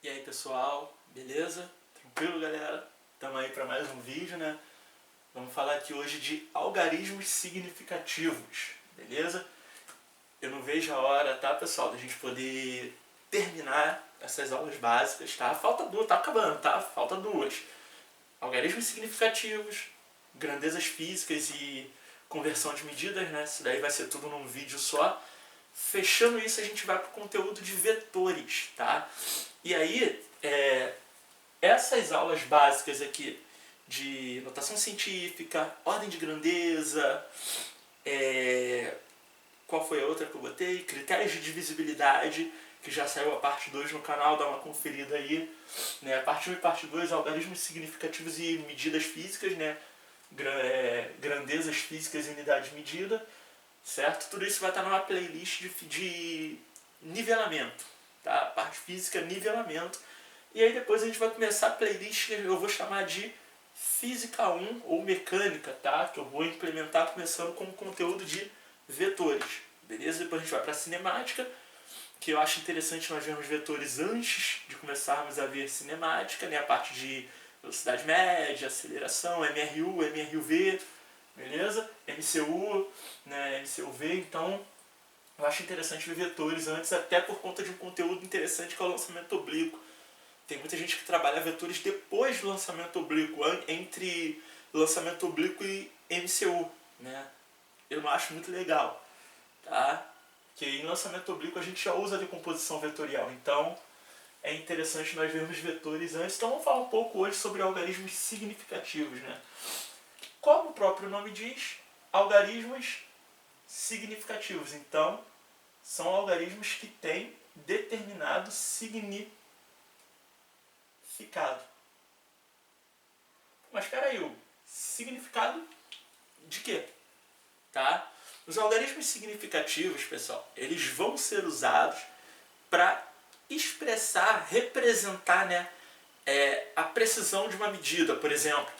E aí pessoal, beleza? Tranquilo galera? Estamos aí para mais um vídeo, né? Vamos falar aqui hoje de algarismos significativos, beleza? Eu não vejo a hora, tá pessoal, da gente poder terminar essas aulas básicas, tá? Falta duas, tá acabando, tá? Falta duas. Algarismos significativos, grandezas físicas e conversão de medidas, né? Isso daí vai ser tudo num vídeo só. Fechando isso, a gente vai para o conteúdo de vetores, tá? E aí, essas aulas básicas aqui de notação científica, ordem de grandeza, qual foi a outra que eu botei? Critérios de divisibilidade, que já saiu a parte 2 no canal, dá uma conferida aí. Né? Parte 1 e parte 2, algarismos significativos e medidas físicas, né? Grandezas físicas e unidade de medida, certo? Tudo isso vai estar numa playlist de nivelamento, tá? Parte física, nivelamento. E aí depois a gente vai começar a playlist que eu vou chamar de Física 1 ou Mecânica, tá? Que eu vou implementar começando com o conteúdo de vetores, beleza? Depois a gente vai para a cinemática, que eu acho interessante nós vermos vetores antes de começarmos a ver cinemática, né? A parte de velocidade média, aceleração, MRU, MRUV, beleza? MCU, né? MCUV, então eu acho interessante ver vetores antes, até por conta de um conteúdo interessante que é o lançamento oblíquo. Tem muita gente que trabalha vetores depois do lançamento oblíquo, entre lançamento oblíquo e MCU, né? Eu não acho muito legal, tá? Porque em lançamento oblíquo a gente já usa a decomposição vetorial, então é interessante nós vermos vetores antes. Então vamos falar um pouco hoje sobre algarismos significativos, né? Como o próprio nome diz, algarismos significativos. Então, são algarismos que têm determinado significado. Mas espera aí, o significado de quê? Tá? Os algarismos significativos, pessoal, eles vão ser usados para expressar, representar, né, a precisão de uma medida, por exemplo.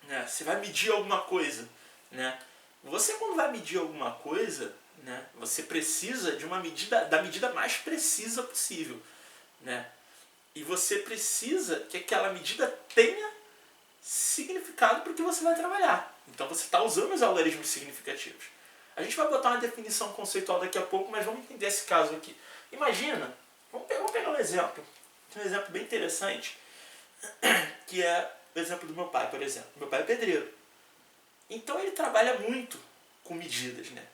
Né, você vai medir alguma coisa, né? Você quando vai medir alguma coisa, né, você precisa de uma medida, da medida mais precisa possível, né? E você precisa que aquela medida tenha significado para o que você vai trabalhar. Então você está usando os algarismos significativos. A gente vai botar uma definição conceitual daqui a pouco, mas vamos entender esse caso aqui. Imagina, vamos pegar um exemplo. Tem um exemplo bem interessante, que é o exemplo do meu pai, por exemplo. Meu pai é pedreiro. Então ele trabalha muito com medidas, né?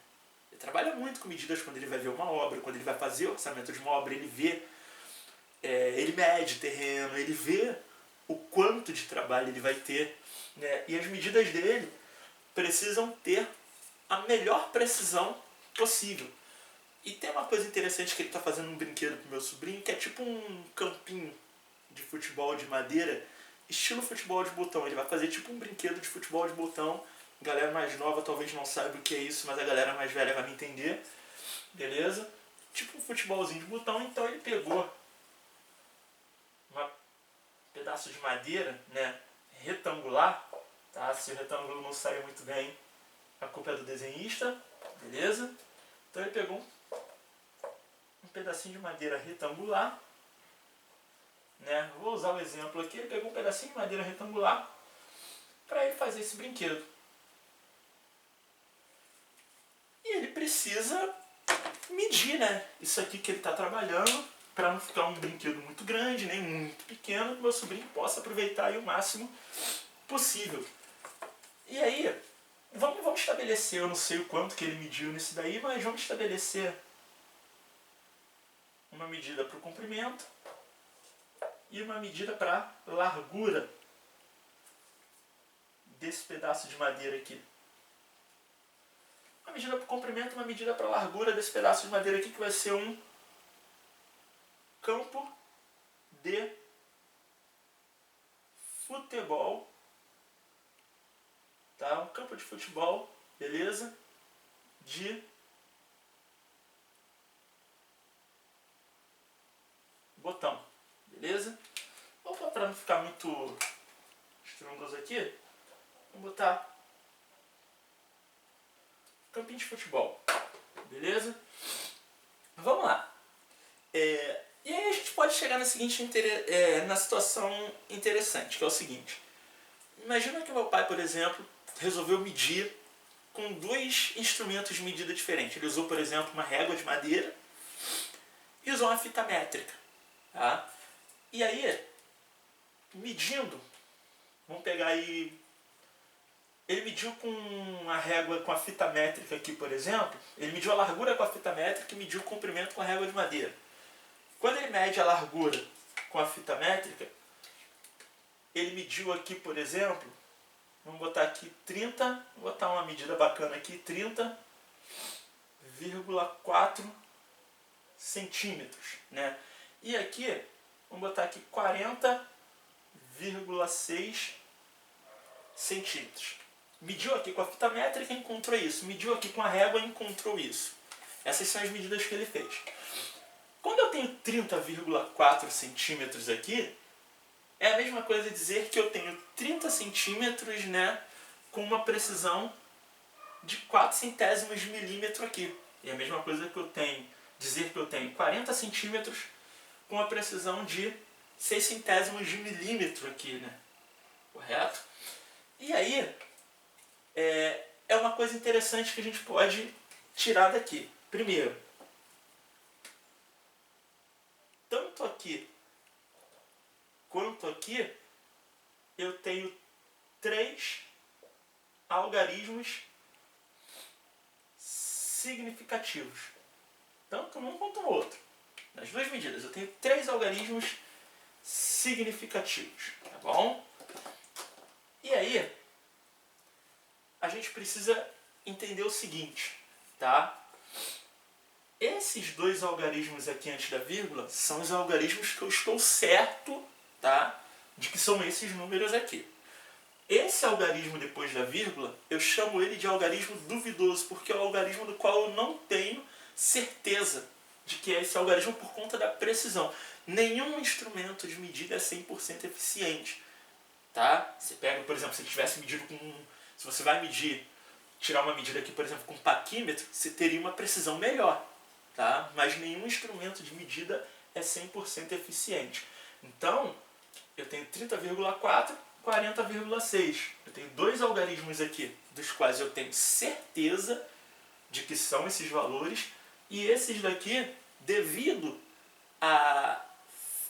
Ele trabalha muito com medidas quando ele vai ver uma obra, quando ele vai fazer o orçamento de uma obra, ele vê, ele mede terreno, ele vê o quanto de trabalho ele vai ter, né? E as medidas dele precisam ter a melhor precisão possível. E tem uma coisa interessante que ele está fazendo um brinquedo pro meu sobrinho, que é tipo um campinho de futebol de madeira, estilo futebol de botão. Ele vai fazer tipo um brinquedo de futebol de botão. A galera mais nova talvez não saiba o que é isso, mas a galera mais velha vai me entender. Beleza? Tipo um futebolzinho de botão. Então ele pegou um pedaço de madeira, né, retangular, tá? Se o retângulo não sair muito bem, a culpa é do desenhista, beleza? Então ele pegou um pedacinho de madeira retangular, né? Vou usar o exemplo aqui. Ele pegou um pedacinho de madeira retangular para ele fazer esse brinquedo. E ele precisa medir, né, isso aqui que ele está trabalhando, para não ficar um brinquedo muito grande, nem muito pequeno, que meu sobrinho possa aproveitar aí o máximo possível. E aí, vamos estabelecer, eu não sei o quanto que ele mediu nisso daí, mas vamos estabelecer uma medida para o comprimento e uma medida para a largura desse pedaço de madeira aqui. Uma medida para o comprimento e uma medida para a largura desse pedaço de madeira aqui, que vai ser um campo de futebol. Tá? Um campo de futebol, beleza? De botão, beleza? Vamos, para não ficar muito estrondoso aqui, vamos botar campinho de futebol, beleza? Vamos lá. E aí a gente pode pode chegar na seguinte na situação interessante, que é o seguinte. Imagina que meu pai, por exemplo, resolveu medir com dois instrumentos de medida diferentes. Ele usou, por exemplo, uma régua de madeira e usou uma fita métrica. Tá? E aí, medindo, vamos pegar aí... Ele mediu com a régua, com a fita métrica aqui, por exemplo. Ele mediu a largura com a fita métrica e mediu o comprimento com a régua de madeira. Quando ele mede a largura com a fita métrica, ele mediu aqui, por exemplo, vamos botar aqui 30, vou botar uma medida bacana aqui, 30,4 centímetros, né? E aqui, vamos botar aqui 40,6 centímetros. Mediu aqui com a fita métrica e encontrou isso. Mediu aqui com a régua e encontrou isso. Essas são as medidas que ele fez. Quando eu tenho 30,4 centímetros aqui, é a mesma coisa dizer que eu tenho 30 centímetros, né, com uma precisão de 4 centésimos de milímetro aqui. E é a mesma coisa que eu tenho, dizer que eu tenho 40 centímetros com uma precisão de 6 centésimos de milímetro aqui, né? Correto? E aí, é uma coisa interessante que a gente pode tirar daqui. Primeiro, tanto aqui quanto aqui, eu tenho 3 algarismos significativos. Tanto um quanto o outro. Nas duas medidas, eu tenho 3 algarismos significativos. Tá bom? E aí, a gente precisa entender o seguinte, tá? Esses 2 algarismos aqui antes da vírgula são os algarismos que eu estou certo, tá, de que são esses números aqui. Esse algarismo depois da vírgula, eu chamo ele de algarismo duvidoso, porque é o algarismo do qual eu não tenho certeza de que é esse algarismo por conta da precisão. Nenhum instrumento de medida é 100% eficiente. Tá? Você pega, por exemplo, se ele tivesse medido com... Se você vai medir, tirar uma medida aqui, por exemplo, com um paquímetro, você teria uma precisão melhor. Tá? Mas nenhum instrumento de medida é 100% eficiente. Então, eu tenho 30,4, 40,6. Eu tenho 2 algarismos aqui, dos quais eu tenho certeza de que são esses valores, e esses daqui, devido à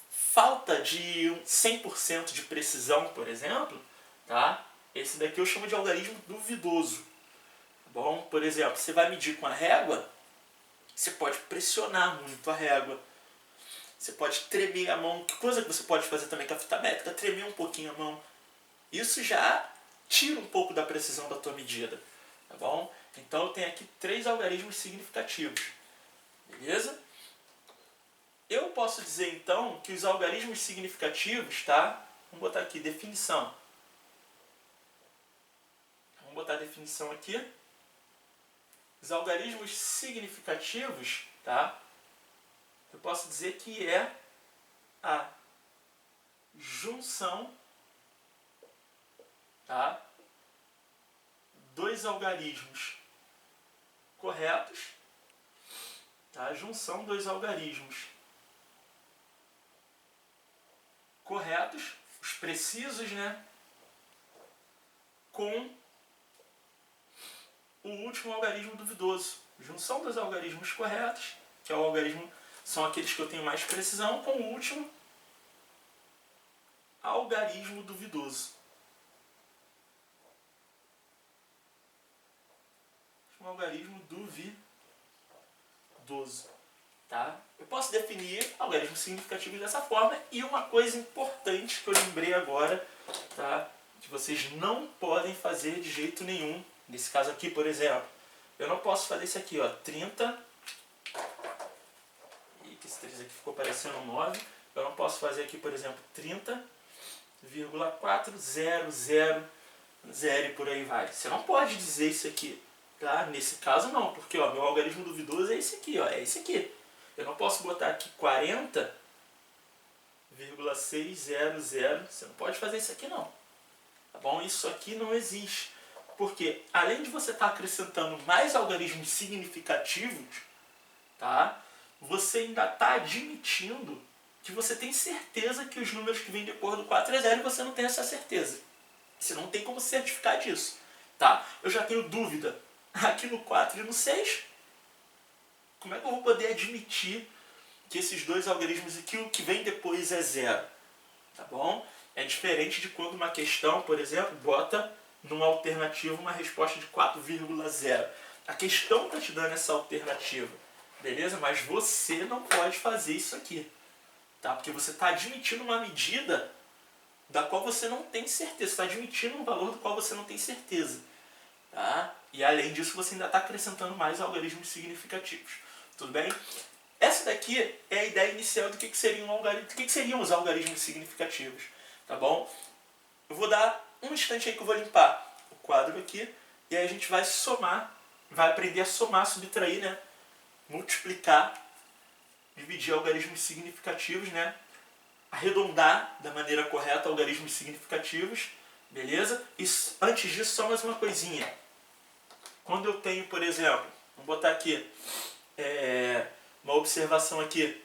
falta de 100% de precisão, por exemplo, tá? Esse daqui eu chamo de algarismo duvidoso. Bom, por exemplo, você vai medir com a régua, você pode pressionar muito a régua. Você pode tremer a mão. Que coisa que você pode fazer também com a fita métrica? Tremer um pouquinho a mão. Isso já tira um pouco da precisão da tua medida. Tá bom? Então eu tenho aqui 3 algarismos significativos. Beleza? Eu posso dizer então que os algarismos significativos, tá? Vamos botar aqui, definição. Vamos botar a definição aqui. Os algarismos significativos, tá? Eu posso dizer que é a junção, tá, 2 algarismos corretos, tá? Junção 2 algarismos corretos, os precisos, né, com o último algarismo duvidoso. Junção dos algarismos corretos, que é o algarismo, são aqueles que eu tenho mais precisão, com o último algarismo duvidoso. Um algarismo duvidoso. Tá? Eu posso definir algarismos significativos dessa forma, e uma coisa importante que eu lembrei agora, tá, que vocês não podem fazer de jeito nenhum. Nesse caso aqui, por exemplo, eu não posso fazer isso aqui, ó, 30, e que esse 3 aqui ficou parecendo 9, eu não posso fazer aqui, por exemplo, 30,400 e por aí vai. Você não pode dizer isso aqui, tá? Nesse caso não, porque ó, meu algarismo duvidoso é esse aqui, ó, é esse aqui. Eu não posso botar aqui 40,600, você não pode fazer isso aqui não. Tá bom? Isso aqui não existe. Porque além de você estar acrescentando mais algarismos significativos, tá? Você ainda está admitindo que você tem certeza que os números que vêm depois do 4 é 0 e você não tem essa certeza. Você não tem como certificar disso. Tá? Eu já tenho dúvida aqui no 4 e no 6. Como é que eu vou poder admitir que esses dois algarismos e que o que vem depois é 0? Tá bom? É diferente de quando uma questão, por exemplo, bota numa alternativa uma resposta de 4,0. A questão está te dando essa alternativa. Beleza? Mas você não pode fazer isso aqui. Tá? Porque você está admitindo uma medida da qual você não tem certeza. Você está admitindo um valor do qual você não tem certeza. Tá? E além disso, você ainda está acrescentando mais algarismos significativos. Tudo bem? Essa daqui é a ideia inicial do que seriam os algarismos significativos. Tá bom? Eu vou dar um instante aí que eu vou limpar o quadro aqui. E aí a gente vai somar, vai aprender a somar, subtrair, né? Multiplicar, dividir algarismos significativos, né? Arredondar da maneira correta algarismos significativos. Beleza? E antes disso, só mais uma coisinha. Quando eu tenho, por exemplo, vamos botar aqui uma observação aqui,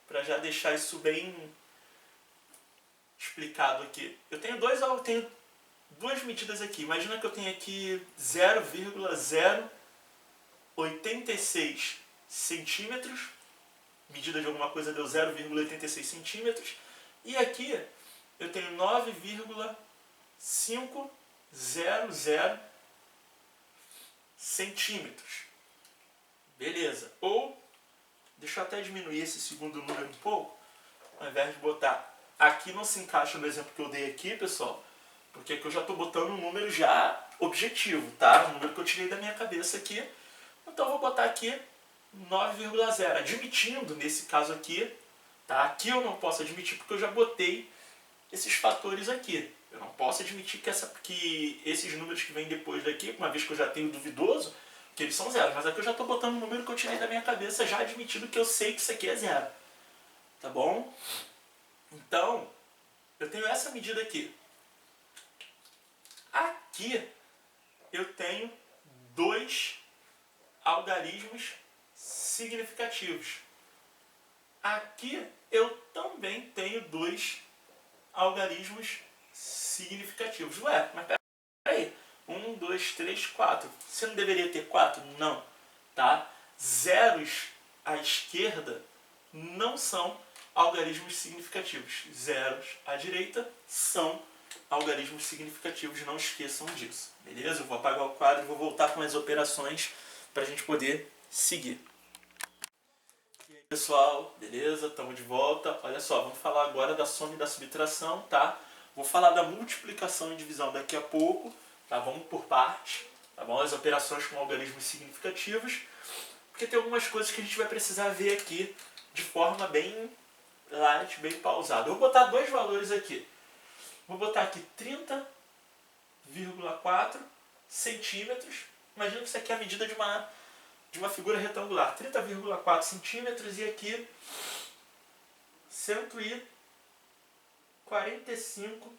para já deixar isso bem explicado aqui. Eu tenho duas medidas aqui. Imagina que eu tenho aqui 0,086 centímetros. Medida de alguma coisa deu 0,86 centímetros. E aqui eu tenho 9,500 centímetros. Beleza. Ou, deixa eu até diminuir esse segundo número um pouco, ao invés de botar aqui, não se encaixa no exemplo que eu dei aqui, pessoal, porque aqui eu já estou botando um número já objetivo, tá? Um número que eu tirei da minha cabeça aqui. Então eu vou botar aqui 9,0, admitindo nesse caso aqui, tá? Aqui eu não posso admitir porque eu já botei esses fatores aqui. Eu não posso admitir que esses números que vêm depois daqui, uma vez que eu já tenho duvidoso, que eles são zeros. Mas aqui eu já estou botando um número que eu tirei da minha cabeça, já admitindo que eu sei que isso aqui é zero. Tá bom? Então, eu tenho essa medida aqui. Aqui eu tenho dois algarismos significativos. Aqui eu também tenho dois algarismos significativos. Ué, mas peraí. 1, 2, 3, 4. Você não deveria ter 4? Não. Tá? Zeros à esquerda não são algarismos significativos. Zeros à direita são algarismos significativos. Não esqueçam disso. Beleza? Eu vou apagar o quadro e vou voltar com as operações para a gente poder seguir. E aí, pessoal, beleza? Estamos de volta. Olha só, vamos falar agora da soma e da subtração, tá? Vou falar da multiplicação e divisão daqui a pouco, tá? Vamos por partes, tá bom? As operações com algarismos significativos, porque tem algumas coisas que a gente vai precisar ver aqui de forma bem light, bem pausada. Eu vou botar dois valores aqui. Vou botar aqui 30,4 centímetros. Imagina que isso aqui é a medida de uma figura retangular. 30,4 centímetros e aqui 145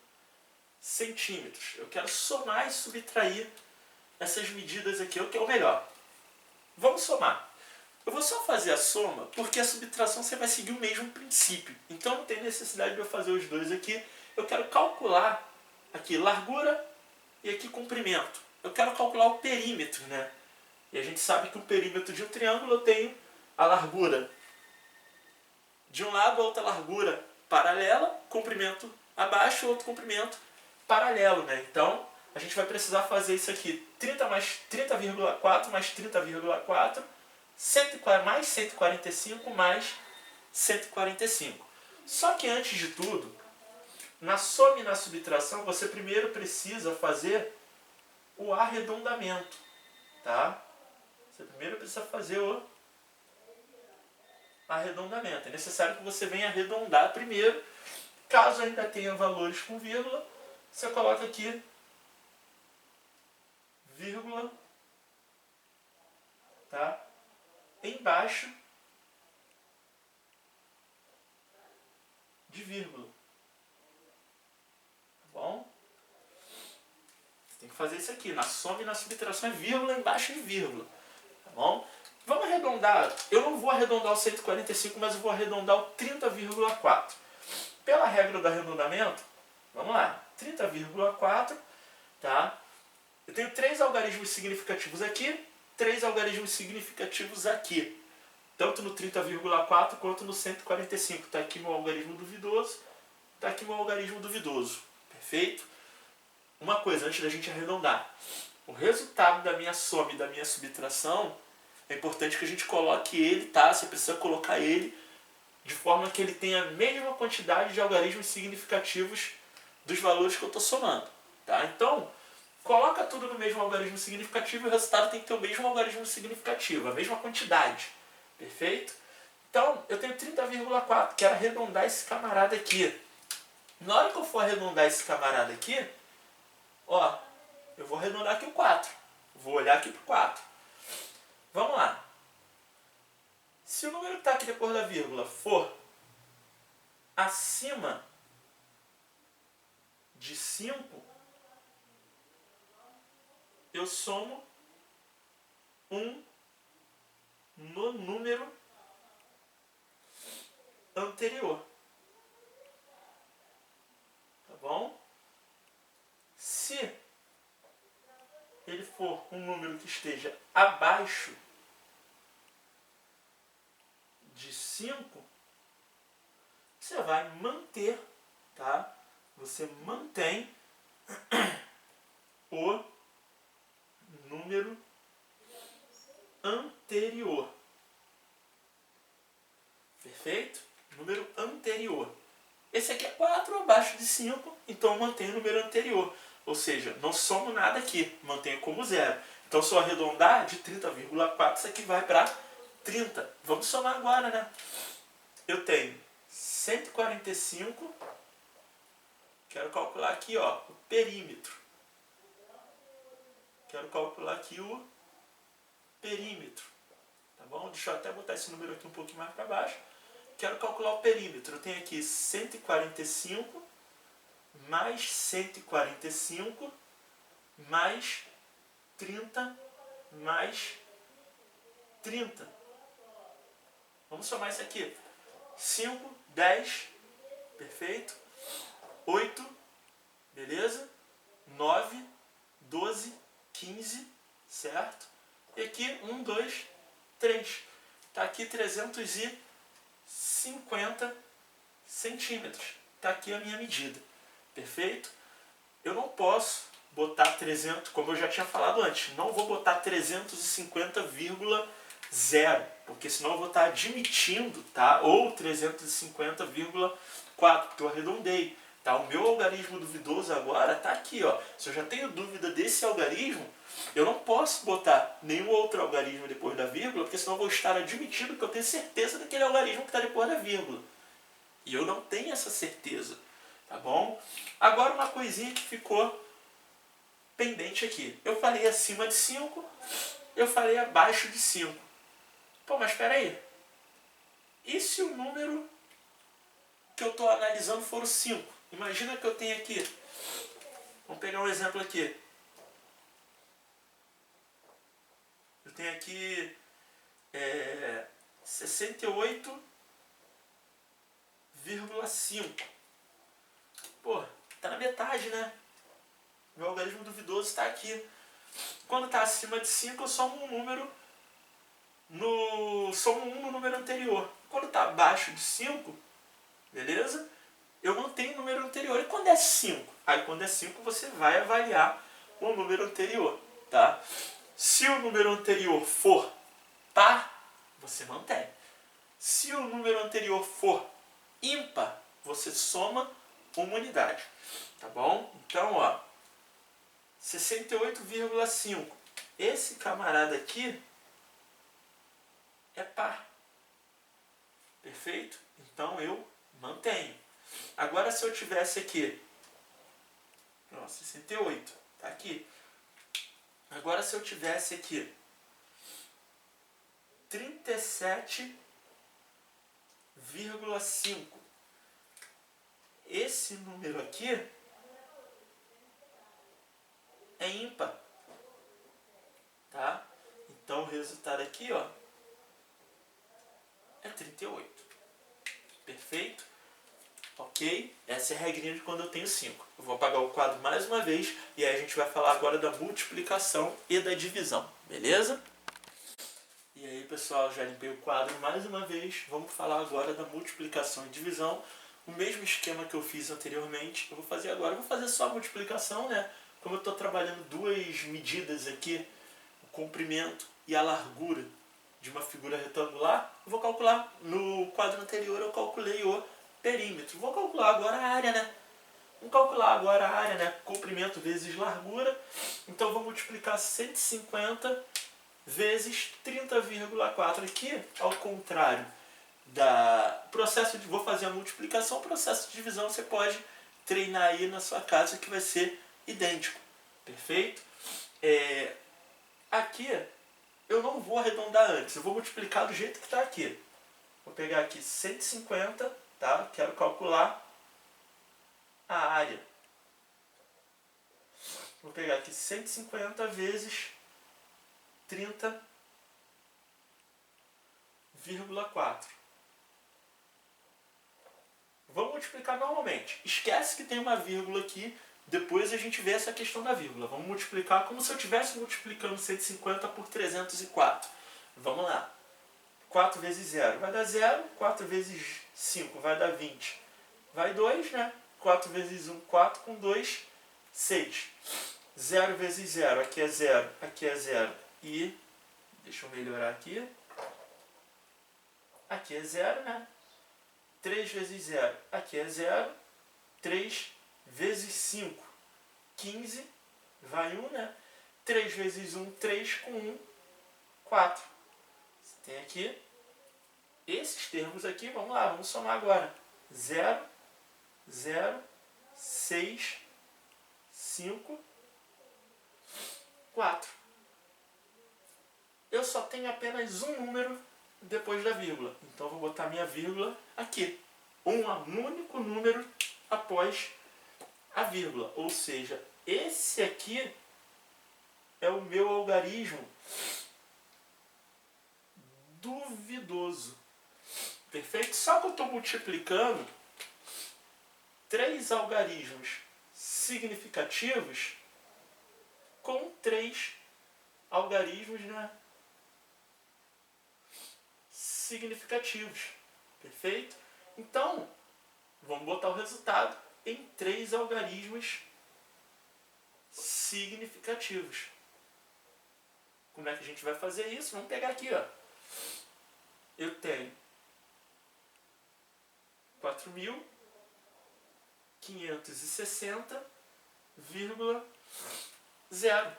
centímetros. Eu quero somar e subtrair essas medidas aqui, o que é o melhor. Vamos somar. Eu vou só fazer a soma, porque a subtração você vai seguir o mesmo princípio. Então não tem necessidade de eu fazer os dois aqui. Eu quero calcular aqui largura e aqui comprimento. Eu quero calcular o perímetro, né? E a gente sabe que o perímetro de um triângulo eu tenho a largura de um lado, a outra largura paralela, comprimento abaixo, outro comprimento paralelo, né? Então a gente vai precisar fazer isso aqui. 30,4 mais 30,4 mais 145 mais 145. Só que antes de tudo, na soma e na subtração, você primeiro precisa fazer o arredondamento, tá? Você primeiro precisa fazer o arredondamento. É necessário que você venha arredondar primeiro. Caso ainda tenha valores com vírgula, você coloca aqui vírgula, tá? Embaixo de vírgula. Tá bom? Você tem que fazer isso aqui. Na soma e na subtração é vírgula embaixo de vírgula. Tá bom? Vamos arredondar, eu não vou arredondar o 145, mas eu vou arredondar o 30,4. Pela regra do arredondamento, vamos lá, 30,4, tá? Eu tenho 3 algarismos significativos aqui, 3 algarismos significativos aqui. Tanto no 30,4 quanto no 145. Está aqui meu algarismo duvidoso, está aqui meu algarismo duvidoso. Perfeito? Uma coisa, antes da gente arredondar. O resultado da minha soma e da minha subtração, é importante que a gente coloque ele, tá? Você precisa colocar ele de forma que ele tenha a mesma quantidade de algarismos significativos dos valores que eu estou somando. Tá? Então, coloca tudo no mesmo algarismo significativo e o resultado tem que ter o mesmo algarismo significativo, a mesma quantidade. Perfeito? Então, eu tenho 30,4, quero arredondar esse camarada aqui. Na hora que eu for arredondar esse camarada aqui, ó, eu vou arredondar aqui o 4. Vou olhar aqui para o 4. Vamos lá. Se o número que está aqui depois da vírgula for acima de 5, eu somo 1 no número anterior. Tá bom? Se ele for um número que esteja abaixo de 5, você vai manter, tá? Você mantém o número anterior. Perfeito? Número anterior. Esse aqui é 4 abaixo de 5, então eu mantenho o número anterior. Ou seja, não somo nada aqui, mantenho como 0. Então, se eu arredondar de 30,4, isso aqui vai para 30. Vamos somar agora, né? Eu tenho 145. Quero calcular aqui, ó, o perímetro. Quero calcular aqui o perímetro. Tá bom? Deixa eu até botar esse número aqui um pouquinho mais para baixo. Quero calcular o perímetro. Eu tenho aqui 145 mais 145 mais 30 mais 30. Vamos somar isso aqui. 5, 10, perfeito. 8, beleza? 9, 12, 15, certo? E aqui 1, 2, 3. Está aqui 350 centímetros. Está aqui a minha medida. Perfeito? Eu não posso botar 300, como eu já tinha falado antes, não vou botar 350,0, porque senão eu vou estar admitindo, tá? Ou 350,4, porque eu arredondei. Tá? O meu algarismo duvidoso agora está aqui, ó. Se eu já tenho dúvida desse algarismo, eu não posso botar nenhum outro algarismo depois da vírgula, porque senão eu vou estar admitindo que eu tenho certeza daquele algarismo que está depois da vírgula. E eu não tenho essa certeza. Tá bom? Agora uma coisinha que ficou pendente aqui. Eu falei acima de 5, eu falei abaixo de 5. Pô, mas espera aí. E se o número que eu estou analisando for o 5? Imagina que eu tenho aqui. Vamos pegar um exemplo aqui. Eu tenho aqui 68,5. Pô, tá na metade, né? Meu algarismo duvidoso está aqui. Quando está acima de 5, eu somo um número somo 1 no número anterior. Quando está abaixo de 5, beleza? Eu mantenho o número anterior. E quando é 5? Aí quando é 5, você vai avaliar o número anterior, tá? Se o número anterior for par, você mantém. Se o número anterior for ímpar, você soma uma unidade. Tá bom? Então, ó, 68,5. Esse camarada aqui é par. Perfeito? Então eu mantenho. Agora, se eu tivesse aqui, ó, 68, tá aqui. Agora, se eu tivesse aqui 37,5, esse número aqui é ímpar, tá? Então o resultado aqui, ó, é 38. Perfeito? Ok? Essa é a regrinha de quando eu tenho 5. Eu vou apagar o quadro mais uma vez e aí a gente vai falar agora da multiplicação e da divisão. Beleza? E aí, pessoal, já limpei o quadro mais uma vez. Vamos falar agora da multiplicação e divisão. O mesmo esquema que eu fiz anteriormente, eu vou fazer agora. Eu vou fazer só a multiplicação, né? Como eu estou trabalhando duas medidas aqui, o comprimento e a largura de uma figura retangular, eu vou calcular. No quadro anterior eu calculei o perímetro. Vou calcular agora a área, né? Vamos calcular agora a área, né? Comprimento vezes largura. Então eu vou multiplicar 150 vezes 30,4. Aqui, ao contrário da processo de... Vou fazer a multiplicação, processo de divisão você pode treinar aí na sua casa que vai ser idêntico. Perfeito? Aqui eu não vou arredondar antes, eu vou multiplicar do jeito que está aqui. Vou pegar aqui 150, tá? Quero calcular a área. Vou pegar aqui 150 vezes 30,4. Vamos multiplicar normalmente. Esquece que tem uma vírgula aqui, depois a gente vê essa questão da vírgula. Vamos multiplicar como se eu estivesse multiplicando 150 por 304. Vamos lá. 4 vezes 0 vai dar 0, 4 vezes 5 vai dar 20. Vai 2, né? 4 vezes 1, 4, com 2, 6. 0 vezes 0, aqui é 0, aqui é 0. E, deixa eu melhorar aqui. Aqui é 0, né? 3 vezes 0, aqui é 0. 3 vezes 5, 15. Vai 1, né? 3 vezes 1, 3, com 1, 4. Você tem aqui esses termos aqui, vamos lá, vamos somar agora. 0, 0, 6, 5, 4. Eu só tenho apenas um número depois da vírgula. Então, eu vou botar minha vírgula aqui. Um único número após a vírgula. Ou seja, esse aqui é o meu algarismo duvidoso. Perfeito? Só que eu estou multiplicando 3 algarismos significativos com 3 algarismos, né, significativos. Perfeito? Então, vamos botar o resultado em 3 algarismos significativos. Como é que a gente vai fazer isso? Vamos pegar aqui, ó. Eu tenho 4.560,0.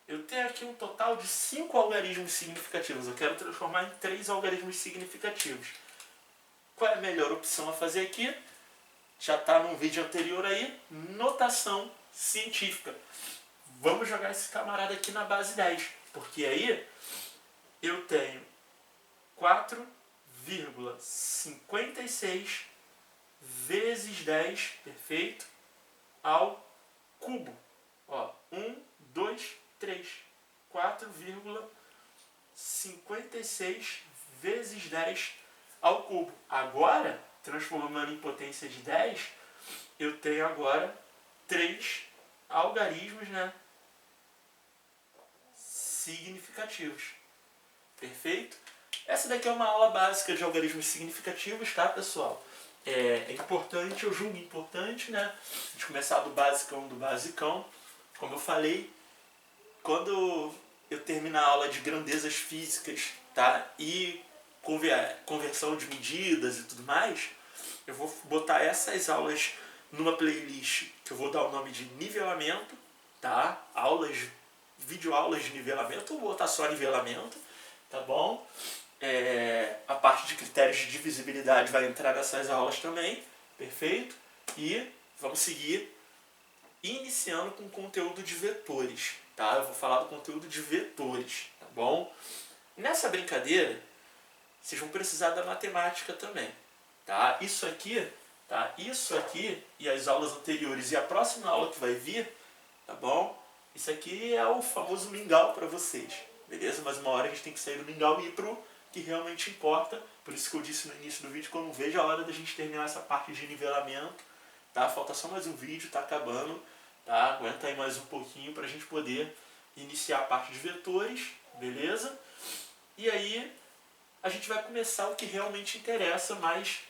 Eu tenho aqui um total de 5 algarismos significativos. Eu quero transformar em 3 algarismos significativos. Qual é a melhor opção a fazer aqui? Já está num vídeo anterior aí, notação científica. Vamos jogar esse camarada aqui na base 10, porque aí eu tenho 4,56 vezes 10, perfeito, ao cubo. Ó, 1, 2, 3. 4,56 vezes 10 ao cubo. Agora, transformando em potência de 10, eu tenho agora 3 algarismos, né, significativos. Perfeito? Essa daqui é uma aula básica de algarismos significativos, tá, pessoal? É importante, eu julgo importante, né, a gente começar do basicão. Como eu falei, quando eu terminar a aula de grandezas físicas, tá, e conversão de medidas e tudo mais, eu vou botar essas aulas numa playlist que eu vou dar o nome de nivelamento, tá? Videoaulas de nivelamento, ou vou botar só nivelamento, tá bom? A parte de critérios de divisibilidade vai entrar nessas aulas também, perfeito? E vamos seguir iniciando com conteúdo de vetores, tá? Eu vou falar do conteúdo de vetores, tá bom? Nessa brincadeira, vocês vão precisar da matemática também, tá? Isso aqui e as aulas anteriores e a próxima aula que vai vir, tá bom? Isso aqui é o famoso mingau para vocês, beleza? Mas uma hora a gente tem que sair do mingau e ir pro que realmente importa. Por isso que eu disse no início do vídeo que eu não vejo a hora da gente terminar essa parte de nivelamento, tá? Falta só mais um vídeo, tá acabando, tá? Aguenta aí mais um pouquinho para a gente poder iniciar a parte de vetores, beleza? E aí a gente vai começar o que realmente interessa, mas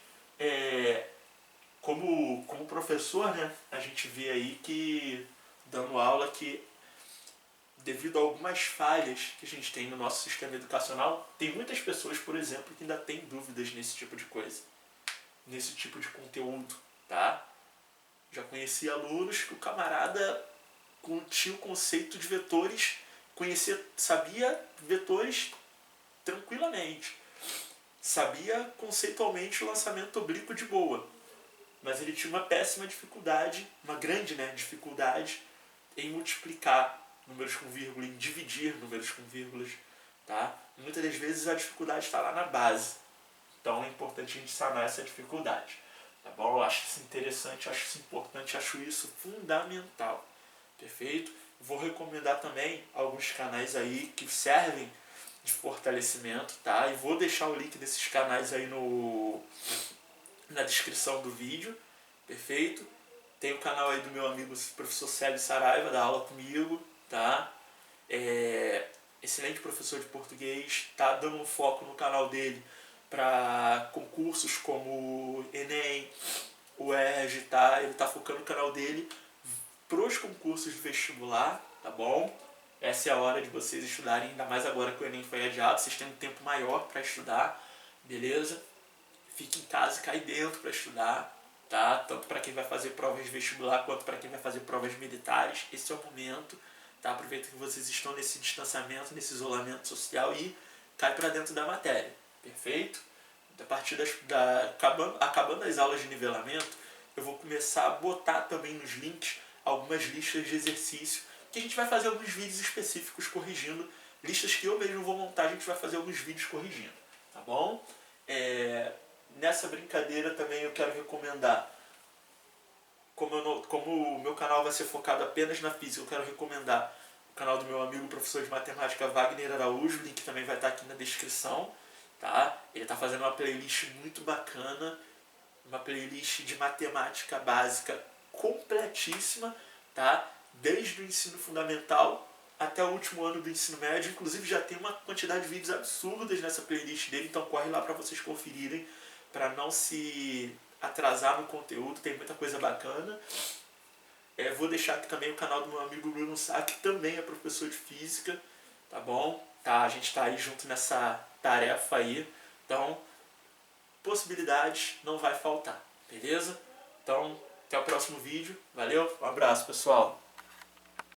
como professor, né, a gente vê aí que, dando aula, que devido a algumas falhas que a gente tem no nosso sistema educacional, tem muitas pessoas, por exemplo, que ainda têm dúvidas nesse tipo de coisa, nesse tipo de conteúdo, tá? Já conheci alunos que o camarada tinha o conceito de vetores, sabia vetores tranquilamente, sabia conceitualmente o lançamento oblíquo de boa, mas ele tinha uma péssima dificuldade, uma grande, né, dificuldade em multiplicar números com vírgula, em dividir números com vírgulas, tá? Muitas das vezes a dificuldade está lá na base, então é importante a gente sanar essa dificuldade, tá bom? Eu acho isso interessante, acho isso importante, acho isso fundamental, perfeito? Vou recomendar também alguns canais aí que servem de fortalecimento, tá? E vou deixar o link desses canais aí na descrição do vídeo, perfeito? Tem o canal aí do meu amigo professor Célio Saraiva, da aula comigo, tá? Excelente professor de português, tá dando um foco no canal dele para concursos como Enem, o ERJ, tá? Ele tá focando o canal dele pros concursos de vestibular, tá bom? Essa é a hora de vocês estudarem, ainda mais agora que o Enem foi adiado, vocês têm um tempo maior para estudar, beleza? Fique em casa e cai dentro para estudar, tá? Tanto para quem vai fazer provas de vestibular quanto para quem vai fazer provas militares. Esse é o momento, tá? Aproveita que vocês estão nesse distanciamento, nesse isolamento social e cai para dentro da matéria, perfeito? A partir acabando as aulas de nivelamento, eu vou começar a botar também nos links algumas listas de exercício, que a gente vai fazer alguns vídeos específicos corrigindo, listas que eu mesmo vou montar, a gente vai fazer alguns vídeos corrigindo, tá bom? Nessa brincadeira também eu quero recomendar, como o meu canal vai ser focado apenas na física, eu quero recomendar o canal do meu amigo professor de matemática Wagner Araújo, o link também vai estar aqui na descrição, tá? Ele está fazendo uma playlist muito bacana, uma playlist de matemática básica completíssima, tá? Desde o ensino fundamental até o último ano do ensino médio, inclusive já tem uma quantidade de vídeos absurdas nessa playlist dele, então corre lá para vocês conferirem, para não se atrasar no conteúdo, tem muita coisa bacana. Vou deixar aqui também o canal do meu amigo Bruno Sá, que também é professor de física, tá bom? Tá, a gente está aí junto nessa tarefa aí, então possibilidades não vai faltar, beleza? Então, até o próximo vídeo, valeu, um abraço pessoal!